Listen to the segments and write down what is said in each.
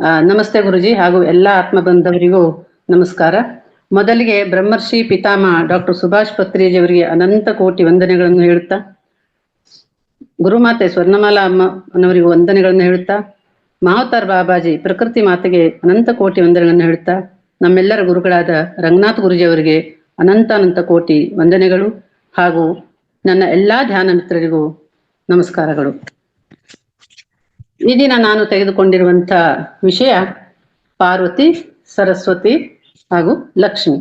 ನಮಸ್ತೆ ಗುರುಜಿ ಹಾಗೂ ಎಲ್ಲ ಆತ್ಮ ಬಂಧವರಿಗೂ ನಮಸ್ಕಾರ. ಮೊದಲಿಗೆ ಬ್ರಹ್ಮರ್ಷಿ ಪಿತಾಮಹ ಡಾಕ್ಟರ್ ಸುಭಾಷ್ ಪತ್ರಿಜಿ ಅವರಿಗೆ ಅನಂತ ಕೋಟಿ ವಂದನೆಗಳನ್ನು ಹೇಳುತ್ತಾ, ಗುರುಮಾತೆ ಸ್ವರ್ಣಮಾಲಾ ಅಮ್ಮನವರಿಗೂ ವಂದನೆಗಳನ್ನು ಹೇಳುತ್ತಾ, ಮಾವತಾರ್ ಬಾಬಾಜಿ ಪ್ರಕೃತಿ ಮಾತೆಗೆ ಅನಂತ ಕೋಟಿ ವಂದನೆಗಳನ್ನು ಹೇಳುತ್ತಾ, ನಮ್ಮೆಲ್ಲರ ಗುರುಗಳಾದ ರಂಗನಾಥ್ ಗುರುಜಿ ಅವರಿಗೆ ಅನಂತ ಕೋಟಿ ವಂದನೆಗಳು ಹಾಗೂ ನನ್ನ ಎಲ್ಲಾ ಧ್ಯಾನ ಮಿತ್ರರಿಗೂ ನಮಸ್ಕಾರಗಳು. ಈ ದಿನ ನಾನು ತೆಗೆದುಕೊಂಡಿರುವಂತ ವಿಷಯ ಪಾರ್ವತಿ, ಸರಸ್ವತಿ ಹಾಗೂ ಲಕ್ಷ್ಮಿ.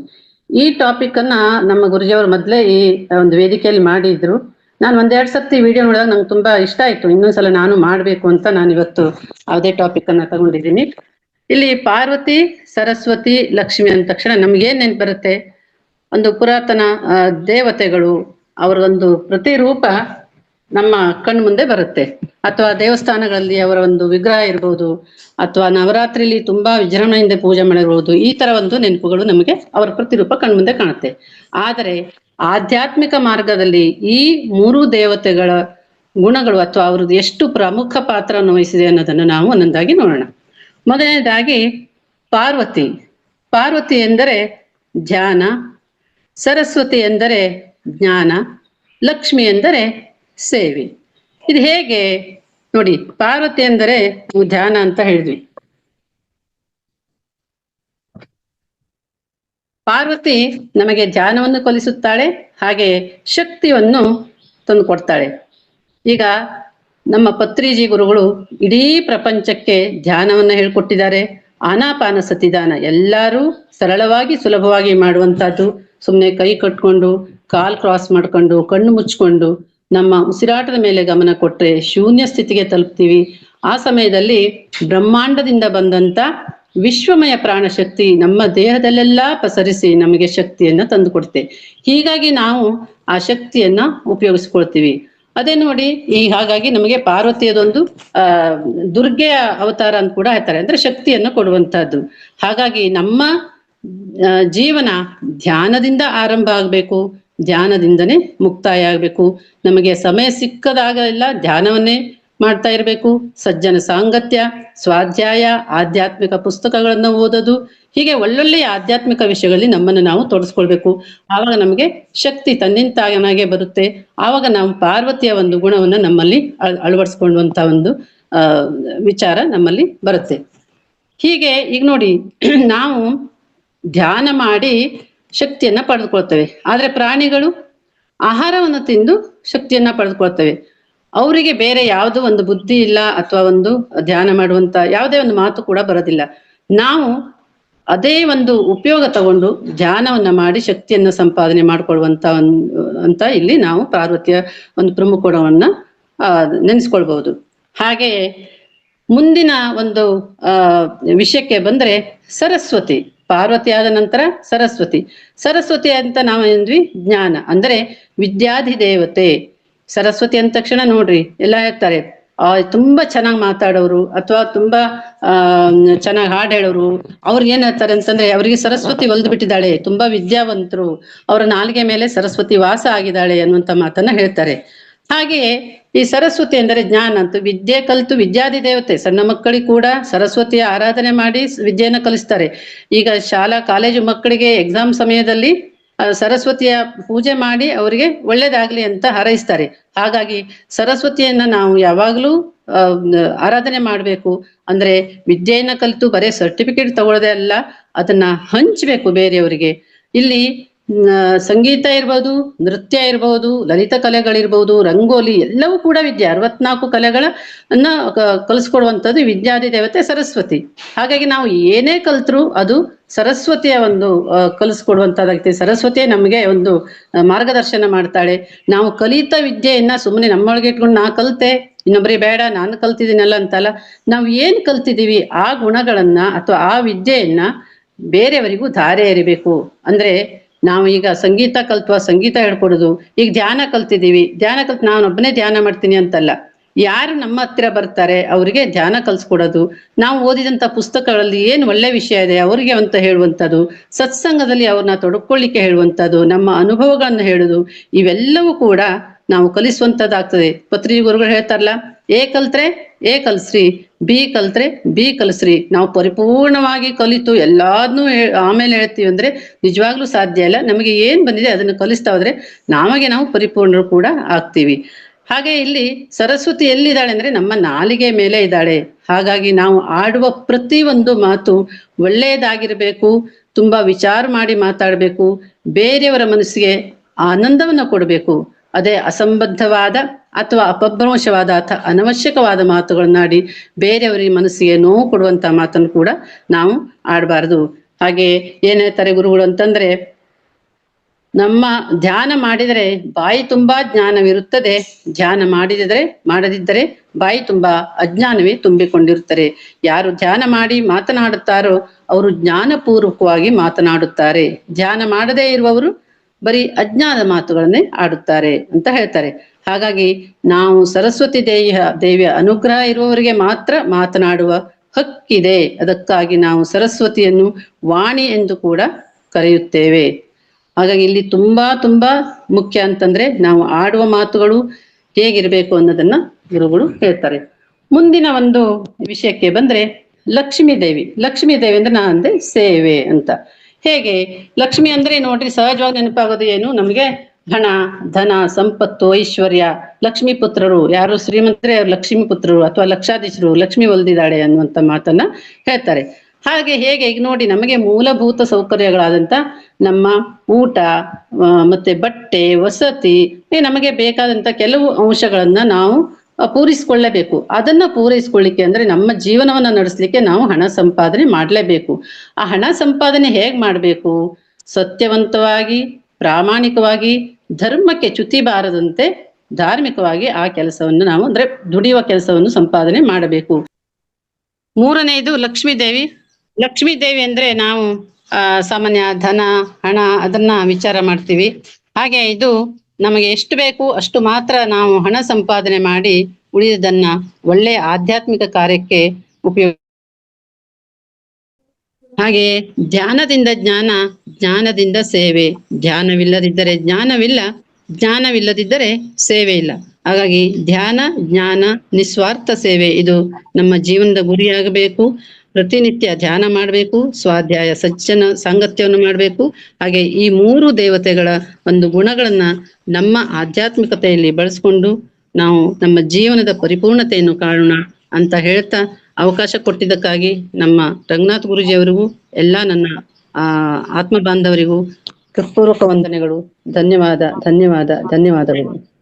ಈ ಟಾಪಿಕ್ ಅನ್ನ ನಮ್ಮ ಗುರುಜಿಯವರು ಮೊದಲೇ ಈ ಒಂದು ವೇದಿಕೆಯಲ್ಲಿ ಮಾಡಿದ್ರು. ನಾನು ಒಂದೆರಡು ಸರ್ತಿ ವಿಡಿಯೋ ನೋಡಿದಾಗ ನಂಗೆ ತುಂಬಾ ಇಷ್ಟ ಆಯ್ತು. ಇನ್ನೊಂದ್ಸಲ ನಾನು ಮಾಡ್ಬೇಕು ಅಂತ ನಾನು ಇವತ್ತು ಅದೇ ಟಾಪಿಕ್ ಅನ್ನ ತಗೊಂಡಿದ್ದೀನಿ. ಇಲ್ಲಿ ಪಾರ್ವತಿ, ಸರಸ್ವತಿ, ಲಕ್ಷ್ಮಿ ಅಂದ ತಕ್ಷಣ ನಮ್ಗೇನ್ ನೆನ್ಪು ಬರುತ್ತೆ? ಒಂದು ಪುರಾತನ ದೇವತೆಗಳು, ಅವರ ಒಂದು ಪ್ರತಿರೂಪ ನಮ್ಮ ಕಣ್ಣು ಮುಂದೆ ಬರುತ್ತೆ. ಅಥವಾ ದೇವಸ್ಥಾನಗಳಲ್ಲಿ ಅವರ ಒಂದು ವಿಗ್ರಹ ಇರ್ಬೋದು, ಅಥವಾ ನವರಾತ್ರಿಲಿ ತುಂಬಾ ವಿಜೃಂಭಣೆಯಿಂದ ಪೂಜೆ ಮಾಡಿರ್ಬೋದು. ಈ ತರ ಒಂದು ನೆನಪುಗಳು ನಮಗೆ ಅವರ ಪ್ರತಿರೂಪ ಕಣ್ಣು ಮುಂದೆ ಕಾಣುತ್ತೆ. ಆದರೆ ಆಧ್ಯಾತ್ಮಿಕ ಮಾರ್ಗದಲ್ಲಿ ಈ ಮೂರು ದೇವತೆಗಳ ಗುಣಗಳು ಅಥವಾ ಅವ್ರದ್ದು ಎಷ್ಟು ಪ್ರಮುಖ ಪಾತ್ರವನ್ನು ವಹಿಸಿದೆ ಅನ್ನೋದನ್ನು ನಾವು ಒಂದೊಂದಾಗಿ ನೋಡೋಣ. ಮೊದಲನೇದಾಗಿ ಪಾರ್ವತಿ. ಪಾರ್ವತಿ ಎಂದರೆ ಧ್ಯಾನ, ಸರಸ್ವತಿ ಎಂದರೆ ಜ್ಞಾನ, ಲಕ್ಷ್ಮಿ ಎಂದರೆ ಸೇವೆ. ಇದು ಹೇಗೆ ನೋಡಿ, ಪಾರ್ವತಿ ಎಂದರೆ ಧ್ಯಾನ ಅಂತ ಹೇಳಿದ್ವಿ. ಪಾರ್ವತಿ ನಮಗೆ ಧ್ಯಾನವನ್ನು ಕಲಿಸುತ್ತಾಳೆ, ಹಾಗೆ ಶಕ್ತಿಯನ್ನು ತಂದು ಕೊಡ್ತಾಳೆ. ಈಗ ನಮ್ಮ ಪತ್ರಿಜಿ ಗುರುಗಳು ಇಡೀ ಪ್ರಪಂಚಕ್ಕೆ ಧ್ಯಾನವನ್ನ ಹೇಳ್ಕೊಟ್ಟಿದ್ದಾರೆ. ಆನಾಪಾನ ಸತಿದಾನ ಎಲ್ಲರೂ ಸರಳವಾಗಿ ಸುಲಭವಾಗಿ ಮಾಡುವಂತಹದ್ದು. ಸುಮ್ಮನೆ ಕೈ ಕಟ್ಕೊಂಡು, ಕಾಲ್ ಕ್ರಾಸ್ ಮಾಡ್ಕೊಂಡು, ಕಣ್ಣು ಮುಚ್ಕೊಂಡು ನಮ್ಮ ಉಸಿರಾಟದ ಮೇಲೆ ಗಮನ ಕೊಟ್ರೆ ಶೂನ್ಯ ಸ್ಥಿತಿಗೆ ತಲುಪ್ತೀವಿ. ಆ ಸಮಯದಲ್ಲಿ ಬ್ರಹ್ಮಾಂಡದಿಂದ ಬಂದಂತ ವಿಶ್ವಮಯ ಪ್ರಾಣಶಕ್ತಿ ನಮ್ಮ ದೇಹದಲ್ಲೆಲ್ಲ ಪಸರಿಸಿ ನಮಗೆ ಶಕ್ತಿಯನ್ನ ತಂದು ಕೊಡುತ್ತೆ. ಹೀಗಾಗಿ ನಾವು ಆ ಶಕ್ತಿಯನ್ನ ಉಪಯೋಗಿಸ್ಕೊಳ್ತೀವಿ. ಅದೇ ನೋಡಿ, ಹಾಗಾಗಿ ನಮಗೆ ಪಾರ್ವತಿಯದೊಂದು ದುರ್ಗೆಯ ಅವತಾರ ಅಂತ ಕೂಡ ಹೇಳ್ತಾರೆ, ಅಂದ್ರೆ ಶಕ್ತಿಯನ್ನು ಕೊಡುವಂತಹದ್ದು. ಹಾಗಾಗಿ ನಮ್ಮ ಜೀವನ ಧ್ಯಾನದಿಂದ ಆರಂಭ ಆಗ್ಬೇಕು, ಧ್ಯಾನದಿಂದನೇ ಮುಕ್ತಾಯ ಆಗ್ಬೇಕು. ನಮಗೆ ಸಮಯ ಸಿಕ್ಕದಾಗ ಎಲ್ಲ ಧ್ಯಾನವನ್ನೇ ಮಾಡ್ತಾ ಇರ್ಬೇಕು. ಸಜ್ಜನ ಸಾಂಗತ್ಯ, ಸ್ವಾಧ್ಯಾಯ, ಆಧ್ಯಾತ್ಮಿಕ ಪುಸ್ತಕಗಳನ್ನು ಓದೋದು, ಹೀಗೆ ಒಳ್ಳೊಳ್ಳೆಯ ಆಧ್ಯಾತ್ಮಿಕ ವಿಷಯಗಳಲ್ಲಿ ನಮ್ಮನ್ನು ನಾವು ತೊಡಸ್ಕೊಳ್ಬೇಕು. ಆವಾಗ ನಮಗೆ ಶಕ್ತಿ ತನ್ನಿಂತಾನಾಗೆ ಬರುತ್ತೆ. ಆವಾಗ ನಾವು ಪಾರ್ವತಿಯ ಒಂದು ಗುಣವನ್ನ ನಮ್ಮಲ್ಲಿ ಅಳವಡಿಸ್ಕೊಳ್ಳುವಂತ ಒಂದು ವಿಚಾರ ನಮ್ಮಲ್ಲಿ ಬರುತ್ತೆ. ಹೀಗೆ ಈಗ ನೋಡಿ, ನಾವು ಧ್ಯಾನ ಮಾಡಿ ಶಕ್ತಿಯನ್ನ ಪಡೆದುಕೊಳ್ತೇವೆ. ಆದ್ರೆ ಪ್ರಾಣಿಗಳು ಆಹಾರವನ್ನು ತಿಂದು ಶಕ್ತಿಯನ್ನ ಪಡೆದುಕೊಳ್ತವೆ. ಅವರಿಗೆ ಬೇರೆ ಯಾವುದೋ ಒಂದು ಬುದ್ಧಿ ಇಲ್ಲ, ಅಥವಾ ಒಂದು ಧ್ಯಾನ ಮಾಡುವಂತ ಯಾವುದೇ ಒಂದು ಮಾತು ಕೂಡ ಬರೋದಿಲ್ಲ. ನಾವು ಅದೇ ಒಂದು ಉಪಯೋಗ ತಗೊಂಡು ಧ್ಯಾನವನ್ನ ಮಾಡಿ ಶಕ್ತಿಯನ್ನ ಸಂಪಾದನೆ ಮಾಡ್ಕೊಳ್ಳುವಂತ ಅಂತ ಇಲ್ಲಿ ನಾವು ಪಾರ್ವತಿಯ ಒಂದು ಪ್ರಮುಖ ಗುಣವನ್ನ ನೆನೆಸ್ಕೊಳ್ಬಹುದು. ಹಾಗೆ ಮುಂದಿನ ಒಂದು ವಿಷಯಕ್ಕೆ ಬಂದ್ರೆ ಸರಸ್ವತಿ. ಪಾರ್ವತಿ ಆದ ನಂತರ ಸರಸ್ವತಿ. ಸರಸ್ವತಿ ಅಂತ ನಾವು ಏನ್ವಿ, ಜ್ಞಾನ ಅಂದ್ರೆ ವಿದ್ಯಾಧಿ ದೇವತೆ. ಸರಸ್ವತಿ ಅಂದ ತಕ್ಷಣ ನೋಡ್ರಿ, ಎಲ್ಲ ಹೇಳ್ತಾರೆ ತುಂಬಾ ಚೆನ್ನಾಗಿ ಮಾತಾಡೋರು, ಅಥವಾ ತುಂಬಾ ಚೆನ್ನಾಗಿ ಹಾಡು ಹೇಳೋರು. ಅವ್ರಿಗೆ ಏನ್ ಹೇಳ್ತಾರೆ ಅಂತಂದ್ರೆ, ಅವರಿಗೆ ಸರಸ್ವತಿ ಒಲ್ದು ಬಿಟ್ಟಿದ್ದಾಳೆ, ತುಂಬಾ ವಿದ್ಯಾವಂತರು, ಅವರ ನಾಲಿಗೆ ಮೇಲೆ ಸರಸ್ವತಿ ವಾಸ ಆಗಿದ್ದಾಳೆ ಅನ್ನುವಂತ ಮಾತನ್ನ ಹೇಳ್ತಾರೆ. ಹಾಗೆಯೇ ಈ ಸರಸ್ವತಿ ಅಂದರೆ ಜ್ಞಾನ ಅಂತ, ವಿದ್ಯೆ ಕಲಿತು ವಿದ್ಯಾಧಿ ದೇವತೆ. ಸಣ್ಣ ಮಕ್ಕಳಿಗೆ ಕೂಡ ಸರಸ್ವತಿಯ ಆರಾಧನೆ ಮಾಡಿ ವಿದ್ಯೆಯನ್ನು ಕಲಿಸ್ತಾರೆ. ಈಗ ಶಾಲಾ ಕಾಲೇಜು ಮಕ್ಕಳಿಗೆ ಎಕ್ಸಾಮ್ ಸಮಯದಲ್ಲಿ ಸರಸ್ವತಿಯ ಪೂಜೆ ಮಾಡಿ ಅವರಿಗೆ ಒಳ್ಳೇದಾಗ್ಲಿ ಅಂತ ಹಾರೈಸ್ತಾರೆ. ಹಾಗಾಗಿ ಸರಸ್ವತಿಯನ್ನ ನಾವು ಯಾವಾಗ್ಲೂ ಆರಾಧನೆ ಮಾಡ್ಬೇಕು. ಅಂದ್ರೆ ವಿದ್ಯೆಯನ್ನ ಕಲಿತು ಬರೇ ಸರ್ಟಿಫಿಕೇಟ್ ತಗೊಳ್ಳೋದೇ ಅಲ್ಲ, ಅದನ್ನ ಹಂಚ್ಬೇಕು ಬೇರೆಯವರಿಗೆ. ಇಲ್ಲಿ ಸಂಗೀತ ಇರ್ಬೋದು, ನೃತ್ಯ ಇರ್ಬೋದು, ಲಲಿತ ಕಲೆಗಳಿರ್ಬೋದು, ರಂಗೋಲಿ, ಎಲ್ಲವೂ ಕೂಡ ವಿದ್ಯೆ. 64 ಕಲೆಗಳನ್ನ ಕಲಿಸ್ಕೊಡುವಂಥದ್ದು ವಿದ್ಯಾಧಿ ದೇವತೆ ಸರಸ್ವತಿ. ಹಾಗಾಗಿ ನಾವು ಏನೇ ಕಲ್ತ್ರು ಅದು ಸರಸ್ವತಿಯ ಒಂದು ಕಲಿಸ್ಕೊಡುವಂತದ್ದಾಗುತ್ತೆ. ಸರಸ್ವತಿಯೇ ನಮಗೆ ಒಂದು ಮಾರ್ಗದರ್ಶನ ಮಾಡ್ತಾಳೆ. ನಾವು ಕಲಿತ ವಿದ್ಯೆಯನ್ನ ಸುಮ್ಮನೆ ನಮ್ಮೊಳಗೆ ಇಟ್ಕೊಂಡು ನಾ ಕಲಿತೆ, ಇನ್ನೊಬ್ಬರಿಗೆ ಬೇಡ ನಾನು ಕಲ್ತಿದ್ದೀನಲ್ಲ ಅಂತಲ್ಲ. ನಾವು ಏನ್ ಕಲ್ತಿದೀವಿ ಆ ಗುಣಗಳನ್ನ ಅಥವಾ ಆ ವಿದ್ಯೆಯನ್ನ ಬೇರೆಯವರಿಗೂ ಧಾರೆ ಎರಿಬೇಕು. ಅಂದ್ರೆ ನಾವು ಈಗ ಸಂಗೀತ ಕಲ್ತ್ವಾ ಸಂಗೀತ ಹೇಳ್ಕೊಡುದು, ಈಗ ಧ್ಯಾನ ಕಲ್ತಿದೀವಿ, ಧ್ಯಾನ ಕಲ್ತು ನಾನೊಬ್ಬನೇ ಧ್ಯಾನ ಮಾಡ್ತೀನಿ ಅಂತಲ್ಲ. ಯಾರು ನಮ್ಮ ಹತ್ತಿರ ಬರ್ತಾರೆ ಅವರಿಗೆ ಧ್ಯಾನ ಕಲ್ಸ್ಕೊಡೋದು, ನಾವು ಓದಿದಂತ ಪುಸ್ತಕಗಳಲ್ಲಿ ಏನ್ ಒಳ್ಳೆ ವಿಷಯ ಇದೆ ಅವರಿಗೆ ಅಂತ ಹೇಳುವಂಥದ್ದು, ಸತ್ಸಂಗದಲ್ಲಿ ಅವ್ರನ್ನ ತೊಡಕೊಳ್ಳಿಕ್ಕೆ ಹೇಳುವಂಥದ್ದು, ನಮ್ಮ ಅನುಭವಗಳನ್ನು ಹೇಳುದು, ಇವೆಲ್ಲವೂ ಕೂಡ ನಾವು ಕಲಿಸುವಂತದ್ದಾಗ್ತದೆ. ಪತ್ರಿಕೆ ಗುರುಗಳು ಹೇಳ್ತಾರಲ್ಲ, ಎ ಕಲ್ತ್ರೆ ಎ ಕಲ್ಸ್ರಿ, ಬಿ ಕಲ್ತ್ರೆ ಬಿ ಕಲ್ಸ್ರಿ. ನಾವು ಪರಿಪೂರ್ಣವಾಗಿ ಕಲಿತು ಎಲ್ಲಾದ್ನೂ ಆಮೇಲೆ ಹೇಳ್ತೀವಿ ಅಂದ್ರೆ ನಿಜವಾಗ್ಲೂ ಸಾಧ್ಯ ಇಲ್ಲ. ನಮಗೆ ಏನ್ ಬಂದಿದೆ ಅದನ್ನು ಕಲಿಸ್ತಾ ಹೋದ್ರೆ ನಮಗೆ ನಾವು ಪರಿಪೂರ್ಣರು ಕೂಡ ಆಗ್ತೀವಿ. ಹಾಗೆ ಇಲ್ಲಿ ಸರಸ್ವತಿ ಎಲ್ಲಿದ್ದಾಳೆ ಅಂದ್ರೆ ನಮ್ಮ ನಾಲಿಗೆ ಮೇಲೆ ಇದ್ದಾಳೆ. ಹಾಗಾಗಿ ನಾವು ಆಡುವ ಪ್ರತಿ ಒಂದು ಮಾತು ಒಳ್ಳೆಯದಾಗಿರ್ಬೇಕು, ತುಂಬಾ ವಿಚಾರ ಮಾಡಿ ಮಾತಾಡ್ಬೇಕು, ಬೇರೆಯವರ ಮನಸ್ಸಿಗೆ ಆನಂದವನ್ನ ಕೊಡಬೇಕು. ಅದೇ ಅಸಂಬದ್ಧವಾದ ಅಥವಾ ಅಪಭ್ರಂಶವಾದ ಅಥವಾ ಅನವಶ್ಯಕವಾದ ಮಾತುಗಳನ್ನಾಡಿ ಬೇರೆಯವರಿಗೆ ಮನಸ್ಸಿಗೆ ನೋವು ಕೊಡುವಂತ ಮಾತನ್ನು ಕೂಡ ನಾವು ಆಡಬಾರದು. ಹಾಗೆ ಏನ್ ಹೇಳ್ತಾರೆ ಗುರುಗಳು ಅಂತಂದ್ರೆ, ನಮ್ಮ ಧ್ಯಾನ ಮಾಡಿದರೆ ಬಾಯಿ ತುಂಬಾ ಜ್ಞಾನವಿರುತ್ತದೆ, ಧ್ಯಾನ ಮಾಡದಿದ್ದರೆ ಬಾಯಿ ತುಂಬಾ ಅಜ್ಞಾನವೇ ತುಂಬಿಕೊಂಡಿರುತ್ತಾರೆ. ಯಾರು ಧ್ಯಾನ ಮಾಡಿ ಮಾತನಾಡುತ್ತಾರೋ ಅವರು ಜ್ಞಾನಪೂರ್ವಕವಾಗಿ ಮಾತನಾಡುತ್ತಾರೆ. ಧ್ಯಾನ ಮಾಡದೇ ಇರುವವರು ಬರೀ ಅಜ್ಞಾನ ಮಾತುಗಳನ್ನೇ ಆಡುತ್ತಾರೆ ಅಂತ ಹೇಳ್ತಾರೆ. ಹಾಗಾಗಿ ನಾವು ಸರಸ್ವತಿ ದೇವಿಯ ಅನುಗ್ರಹ ಇರುವವರಿಗೆ ಮಾತ್ರ ಮಾತನಾಡುವ ಹಕ್ಕಿದೆ. ಅದಕ್ಕಾಗಿ ನಾವು ಸರಸ್ವತಿಯನ್ನು ವಾಣಿ ಎಂದು ಕೂಡ ಕರೆಯುತ್ತೇವೆ. ಹಾಗಾಗಿ ಇಲ್ಲಿ ತುಂಬಾ ಮುಖ್ಯ ಅಂತಂದ್ರೆ ನಾವು ಆಡುವ ಮಾತುಗಳು ಹೇಗಿರ್ಬೇಕು ಅನ್ನೋದನ್ನ ಗುರುಗಳು ಹೇಳ್ತಾರೆ. ಮುಂದಿನ ಒಂದು ವಿಷಯಕ್ಕೆ ಬಂದ್ರೆ ಲಕ್ಷ್ಮೀ ದೇವಿ ಅಂದ್ರೆ ನಾ ಅಂದೆ ಸೇವೆ ಅಂತ. ಹೇಗೆ ಲಕ್ಷ್ಮಿ ಅಂದ್ರೆ ನೋಡ್ರಿ, ಸಹಜವಾಗಿ ನೆನಪಾಗೋದು ಏನು ನಮ್ಗೆ? ಹಣ, ಧನ, ಸಂಪತ್ತು, ಐಶ್ವರ್ಯ, ಲಕ್ಷ್ಮೀ ಪುತ್ರರು. ಯಾರು ಶ್ರೀಮಂತರೇ ಲಕ್ಷ್ಮೀ ಪುತ್ರರು ಅಥವಾ ಲಕ್ಷಾಧೀಶರು, ಲಕ್ಷ್ಮಿ ಒಲ್ದಿದ್ದಾಳೆ ಅನ್ನುವಂತ ಮಾತನ್ನ ಹೇಳ್ತಾರೆ. ಹಾಗೆ ಹೇಗೆ ಈಗ ನೋಡಿ, ನಮಗೆ ಮೂಲಭೂತ ಸೌಕರ್ಯಗಳಾದಂತ ನಮ್ಮ ಊಟ ಮತ್ತೆ ಬಟ್ಟೆ, ವಸತಿ, ನಮಗೆ ಬೇಕಾದಂತ ಕೆಲವು ಅಂಶಗಳನ್ನ ನಾವು ಪೂರೈಸಿಕೊಳ್ಳಬೇಕು. ಅದನ್ನ ಪೂರೈಸಿಕೊಳ್ಳಿಕ್ಕೆ ಅಂದ್ರೆ ನಮ್ಮ ಜೀವನವನ್ನ ನಡೆಸಲಿಕ್ಕೆ ನಾವು ಹಣ ಸಂಪಾದನೆ ಮಾಡಲೇಬೇಕು. ಆ ಹಣ ಸಂಪಾದನೆ ಹೇಗ್ ಮಾಡಬೇಕು? ಸತ್ಯವಂತವಾಗಿ, ಪ್ರಾಮಾಣಿಕವಾಗಿ, ಧರ್ಮಕ್ಕೆ ಚ್ಯುತಿ ಬಾರದಂತೆ ಧಾರ್ಮಿಕವಾಗಿ ಆ ಕೆಲಸವನ್ನು ನಾವು ಅಂದ್ರೆ ದುಡಿಯುವ ಕೆಲಸವನ್ನು ಸಂಪಾದನೆ ಮಾಡಬೇಕು. ಮೂರನೆಯದು ಲಕ್ಷ್ಮೀ ದೇವಿ ಅಂದ್ರೆ ನಾವು ಸಾಮಾನ್ಯ ಧನ, ಹಣ ಅದನ್ನ ವಿಚಾರ ಮಾಡ್ತೀವಿ. ಹಾಗೆ ಇದು ನಮಗೆ ಎಷ್ಟು ಬೇಕು ಅಷ್ಟು ಮಾತ್ರ ನಾವು ಹಣ ಸಂಪಾದನೆ ಮಾಡಿ ಉಳಿದದನ್ನ ಒಳ್ಳೆಯ ಆಧ್ಯಾತ್ಮಿಕ ಕಾರ್ಯಕ್ಕೆ ಉಪಯೋಗ. ಹಾಗೆ ಧ್ಯಾನದಿಂದ ಜ್ಞಾನ, ಜ್ಞಾನದಿಂದ ಸೇವೆ. ಧ್ಯಾನವಿಲ್ಲದಿದ್ದರೆ ಜ್ಞಾನವಿಲ್ಲ, ಜ್ಞಾನವಿಲ್ಲದಿದ್ದರೆ ಸೇವೆ ಇಲ್ಲ. ಹಾಗಾಗಿ ಧ್ಯಾನ, ಜ್ಞಾನ, ನಿಸ್ವಾರ್ಥ ಸೇವೆ ಇದು ನಮ್ಮ ಜೀವನದ ಗುರಿಯಾಗಬೇಕು. ಪ್ರತಿನಿತ್ಯ ಧ್ಯಾನ ಮಾಡಬೇಕು, ಸ್ವಾಧ್ಯಾಯ ಸಜ್ಜನ ಸಾಂಗತ್ಯವನ್ನು ಮಾಡಬೇಕು. ಹಾಗೆ ಈ ಮೂರು ದೇವತೆಗಳ ಒಂದು ಗುಣಗಳನ್ನ ನಮ್ಮ ಆಧ್ಯಾತ್ಮಿಕತೆಯಲ್ಲಿ ಬಳಸ್ಕೊಂಡು ನಾವು ನಮ್ಮ ಜೀವನದ ಪರಿಪೂರ್ಣತೆಯನ್ನು ಕಾಣೋಣ ಅಂತ ಹೇಳ್ತಾ, ಅವಕಾಶ ಕೊಟ್ಟಿದ್ದಕ್ಕಾಗಿ ನಮ್ಮ ರಂಗನಾಥ್ ಗುರೂಜಿಯವರಿಗೂ ಎಲ್ಲ ನನ್ನ ಆತ್ಮ ಬಾಂಧವರಿಗೂ ಹೃತ್ಪೂರ್ವಕ ವಂದನೆಗಳು. ಧನ್ಯವಾದಗಳು.